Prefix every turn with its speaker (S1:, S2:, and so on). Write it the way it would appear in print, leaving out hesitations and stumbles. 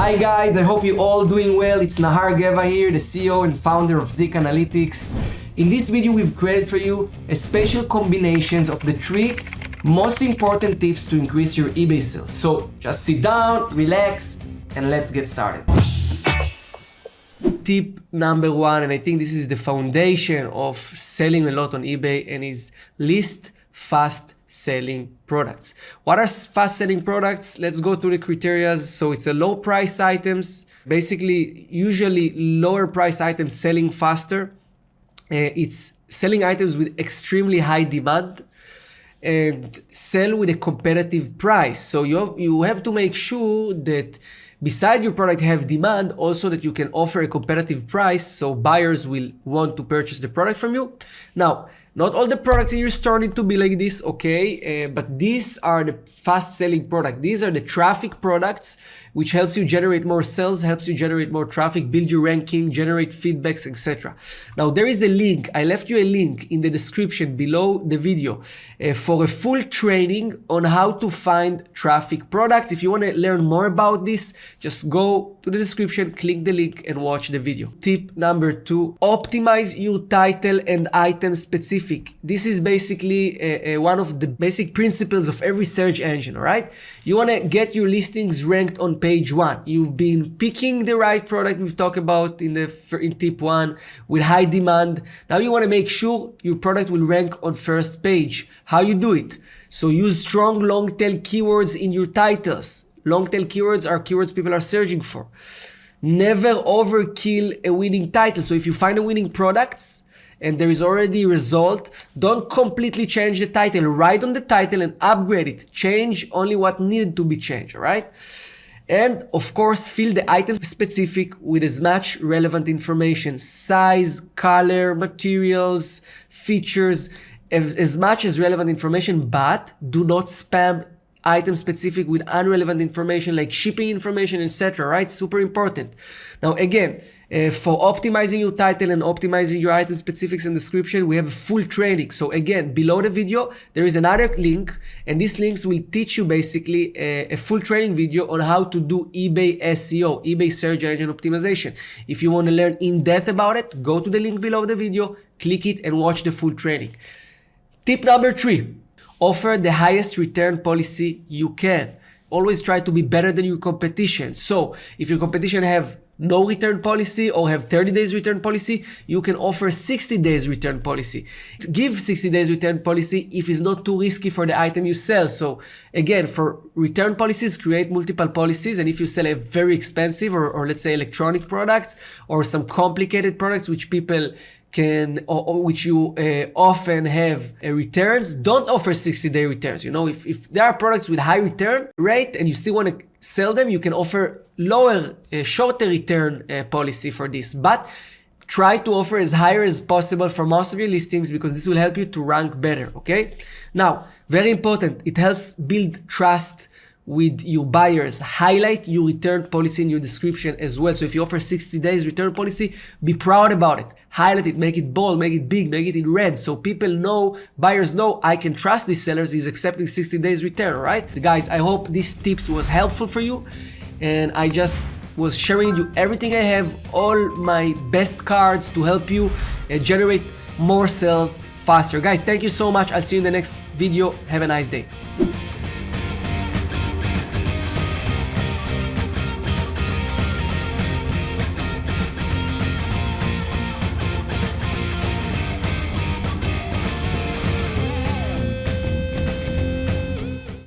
S1: Hi guys, I hope you're all doing well. It's Nahar here, the CEO and founder of Zik Analytics. In this video, we've created for you a special combinations of the 3 most important tips to increase your eBay sales. So just sit down, relax, and let's get started. Tip number 1, and I think this is the foundation of selling a lot on eBay, and is list fast selling products. What are fast selling products? Let's go through the criteria. So it's a low price items, basically usually lower price items selling faster. It's selling items with extremely high demand and sell with a competitive price. So you have to make sure that beside your product have demand, also that you can offer a competitive price so buyers will want to purchase the product from you. Now, not all the products in your store need to be like this, okay? But these are the fast-selling products. These are the traffic products, which helps you generate more sales, helps you generate more traffic, build your ranking, generate feedbacks, etc. Now, there is a link. I left you a link in the description below the video for a full training on how to find traffic products. If you want to learn more about this, just go to the description, click the link, and watch the video. Tip number 2, optimize your title and item specific. This is basically one of the basic principles of every search engine, all right? You want to get your listings ranked on page 1. You've been picking the right product we've talked about in tip 1 with high demand. Now you want to make sure your product will rank on first page. How you do it? So use strong long tail keywords in your titles. Long tail keywords are keywords people are searching for. Never overkill a winning title. So if you find a winning products and there is already a result, don't completely change the title. Write on the title and upgrade it. Change only what needed to be changed, all right? And of course, fill the item specific with as much relevant information: size, color, materials, features, as much as relevant information, but do not spam item specific with unrelevant information like shipping information, etc. Right? Super important. Now again, for optimizing your title and optimizing your item specifics and description, we have a full training. So again, below the video, there is another link, and these links will teach you basically a full training video on how to do eBay SEO, eBay search engine optimization. If you want to learn in depth about it, go to the link below the video, click it, and watch the full training. Tip number 3, offer the highest return policy you can. Always try to be better than your competition. So if your competition have no return policy or have 30 days return policy, you can offer 60 days return policy. Give 60 days return policy if it's not too risky for the item you sell. So again, for return policies, create multiple policies. And if you sell a very expensive or let's say electronic products or some complicated products which people can, or which you often have returns, don't offer 60-day returns. You know, if there are products with high return rate and you still want to sell them, you can offer lower, shorter return policy for this. But try to offer as higher as possible for most of your listings, because this will help you to rank better, okay? Now, very important, it helps build trust with your buyers. Highlight your return policy in your description as well. So if you offer 60 days return policy, be proud about it. Highlight it, make it bold, make it big, make it in red, so people know, buyers know, I can trust this seller, he's accepting 60 days return, all right? Guys, I hope these tips was helpful for you, and I just was sharing you everything I have, all my best cards to help you generate more sales faster. Guys, thank you so much. I'll see you in the next video. Have a nice day.